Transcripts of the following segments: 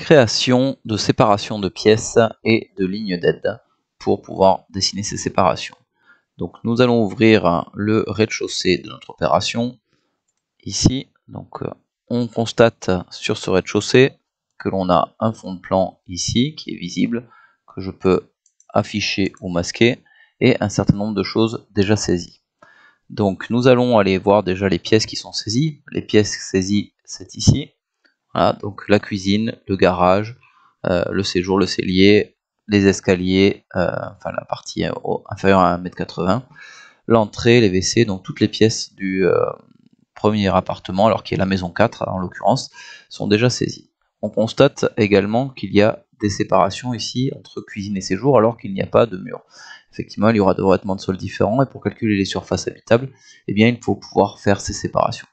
Création de séparation de pièces et de lignes d'aide pour pouvoir dessiner ces séparations. Donc nous allons ouvrir le rez-de-chaussée de notre opération ici. Donc on constate sur ce rez-de-chaussée que l'on a un fond de plan ici qui est visible, que je peux afficher ou masquer, et un certain nombre de choses déjà saisies. Donc nous allons aller voir déjà les pièces qui sont saisies. Les pièces saisies, c'est ici. Voilà, donc la cuisine, le garage, le séjour, le cellier, les escaliers, enfin la partie inférieure à 1,80 m, l'entrée, les WC, donc toutes les pièces du premier appartement, alors qui est la maison 4 en l'occurrence, sont déjà saisies. On constate également qu'il y a des séparations ici entre cuisine et séjour alors qu'il n'y a pas de mur. Effectivement, il y aura des revêtements de sol différents et pour calculer les surfaces habitables, eh bien, il faut pouvoir faire ces séparations.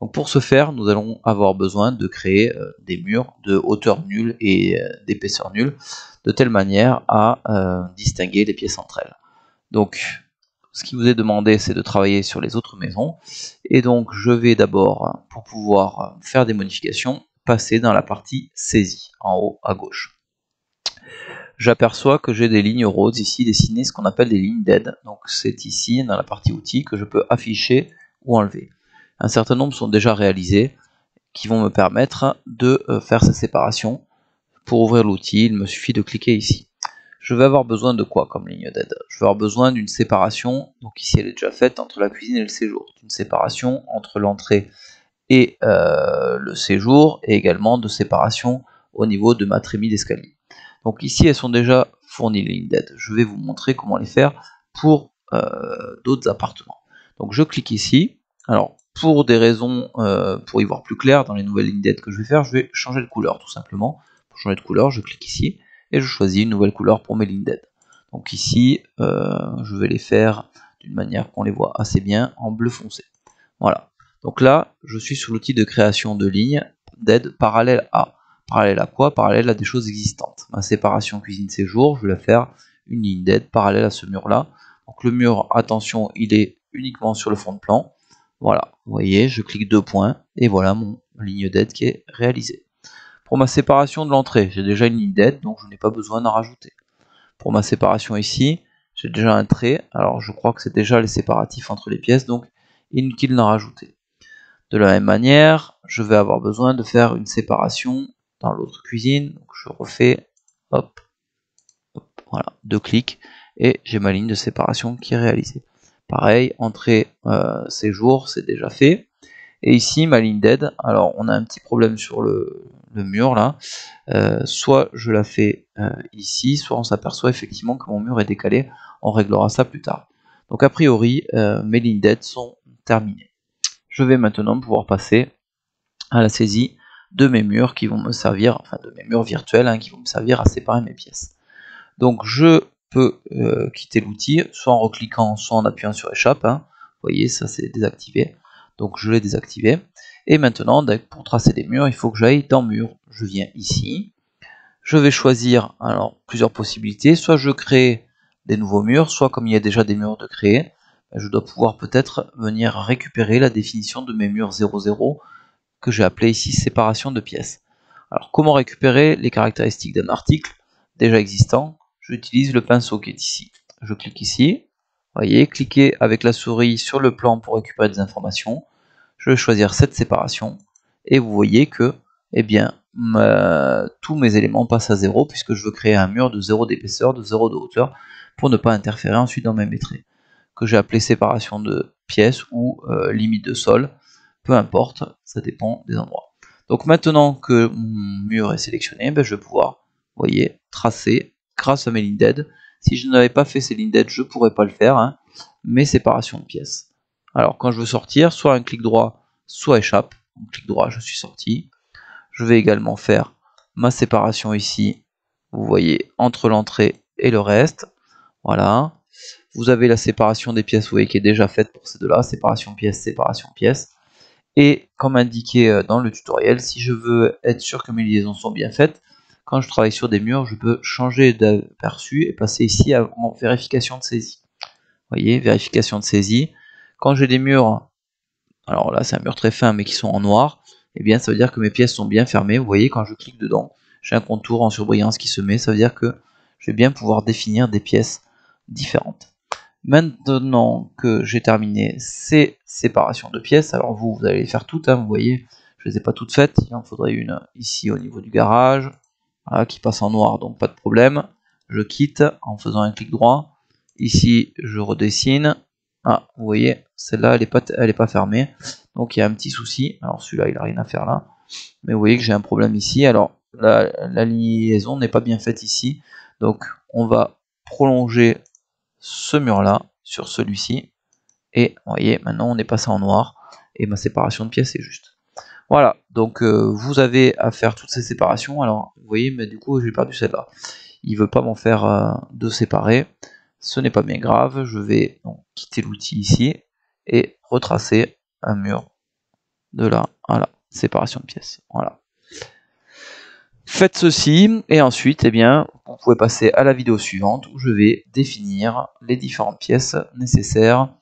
Donc pour ce faire, nous allons avoir besoin de créer des murs de hauteur nulle et d'épaisseur nulle, de telle manière à distinguer les pièces entre elles. Donc ce qui vous est demandé, c'est de travailler sur les autres maisons, et donc je vais d'abord, pour pouvoir faire des modifications, passer dans la partie saisie, en haut à gauche. J'aperçois que j'ai des lignes roses ici dessinées, ce qu'on appelle des lignes d'aide. Donc c'est ici, dans la partie outils, que je peux afficher ou enlever. Un certain nombre sont déjà réalisés, qui vont me permettre de faire ces séparations. Pour ouvrir l'outil, il me suffit de cliquer ici. Je vais avoir besoin de quoi comme ligne d'aide? Je vais avoir besoin d'une séparation, donc ici elle est déjà faite, entre la cuisine et le séjour. D'une séparation entre l'entrée et le séjour, et également de séparation au niveau de ma trémie d'escalier. Donc ici elles sont déjà fournies les lignes d'aide. Je vais vous montrer comment les faire pour d'autres appartements. Donc je clique ici. Alors pour des raisons, pour y voir plus clair dans les nouvelles lignes d'aide que je vais faire, je vais changer de couleur tout simplement. Pour changer de couleur, je clique ici et je choisis une nouvelle couleur pour mes lignes d'aide. Donc ici, je vais les faire d'une manière qu'on les voit assez bien en bleu foncé. Voilà. Donc là, je suis sur l'outil de création de lignes d'aide parallèle à. Parallèle à quoi? Parallèle à des choses existantes. Ma séparation cuisine-séjour, je vais la faire une ligne d'aide parallèle à ce mur-là. Donc le mur, attention, il est uniquement sur le fond de plan. Voilà, vous voyez, je clique deux points et voilà mon ligne d'aide qui est réalisée. Pour ma séparation de l'entrée, j'ai déjà une ligne d'aide, donc je n'ai pas besoin d'en rajouter. Pour ma séparation ici, j'ai déjà un trait, alors je crois que c'est déjà les séparatifs entre les pièces, donc inutile d'en rajouter. De la même manière, je vais avoir besoin de faire une séparation dans l'autre cuisine, donc je refais, hop, hop, voilà, deux clics, et j'ai ma ligne de séparation qui est réalisée. Pareil, entrée, séjour, c'est déjà fait. Et ici, ma ligne d'aide, alors on a un petit problème sur le mur là, soit je la fais ici, soit on s'aperçoit effectivement que mon mur est décalé, on réglera ça plus tard. Donc a priori, mes lignes d'aide sont terminées. Je vais maintenant pouvoir passer à la saisie de mes murs qui vont me servir, enfin de mes murs virtuels hein, qui vont me servir à séparer mes pièces. Donc je peux quitter l'outil, soit en recliquant, soit en appuyant sur échappe. Hein. Vous voyez, ça c'est désactivé. Donc je l'ai désactivé. Et maintenant, pour tracer des murs, il faut que j'aille dans mur. Je viens ici. Je vais choisir alors plusieurs possibilités. Soit je crée des nouveaux murs, soit comme il y a déjà des murs de créer, je dois pouvoir peut-être venir récupérer la définition de mes murs 00 que j'ai appelé ici séparation de pièces. Alors comment récupérer les caractéristiques d'un article déjà existant? J'utilise le pinceau qui est ici. Je clique ici. Vous voyez, cliquez avec la souris sur le plan pour récupérer des informations. Je vais choisir cette séparation et vous voyez que eh bien, tous mes éléments passent à 0 puisque je veux créer un mur de 0 d'épaisseur, de 0 de hauteur pour ne pas interférer ensuite dans mes maîtrises que j'ai appelé séparation de pièces ou limite de sol, peu importe, ça dépend des endroits. Donc maintenant que mon mur est sélectionné, ben je vais pouvoir, vous voyez, tracer grâce à mes lignes d'aide. Si je n'avais pas fait ces lignes d'aide, je ne pourrais pas le faire, hein, mes séparations de pièces. Alors quand je veux sortir, soit un clic droit, soit échappe. Donc, clic droit, je suis sorti. Je vais également faire ma séparation ici, vous voyez, entre l'entrée et le reste. Voilà. Vous avez la séparation des pièces, vous voyez, qui est déjà faite pour ces deux-là, séparation pièce, séparation pièce. Et comme indiqué dans le tutoriel, si je veux être sûr que mes liaisons sont bien faites, quand je travaille sur des murs, je peux changer d'aperçu et passer ici en vérification de saisie. Vous voyez, vérification de saisie. Quand j'ai des murs, alors là c'est un mur très fin mais qui sont en noir, eh bien ça veut dire que mes pièces sont bien fermées. Vous voyez, quand je clique dedans, j'ai un contour en surbrillance qui se met, ça veut dire que je vais bien pouvoir définir des pièces différentes. Maintenant que j'ai terminé ces séparations de pièces, alors vous allez les faire toutes, hein, vous voyez, je ne les ai pas toutes faites, il en faudrait une ici au niveau du garage, voilà, qui passe en noir, donc pas de problème. Je quitte en faisant un clic droit, ici je redessine, ah, vous voyez, celle-là elle est pas fermée, donc il y a un petit souci, alors celui-là il n'a rien à faire là, mais vous voyez que j'ai un problème ici, alors la liaison n'est pas bien faite ici, donc on va prolonger ce mur là sur celui-ci, et vous voyez maintenant on est passé en noir et ma séparation de pièces est juste. Voilà, donc vous avez à faire toutes ces séparations. Alors vous voyez, mais du coup j'ai perdu celle-là, il veut pas m'en faire deux séparés, ce n'est pas bien grave. Je vais donc quitter l'outil ici et retracer un mur de là à là, séparation de pièces. Voilà, faites ceci et ensuite eh bien, vous pouvez passer à la vidéo suivante où je vais définir les différentes pièces nécessaires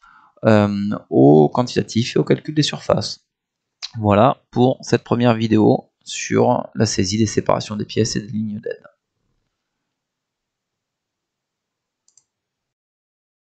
au quantitatif et au calcul des surfaces. Voilà pour cette première vidéo sur la saisie des séparations des pièces et des lignes d'aide.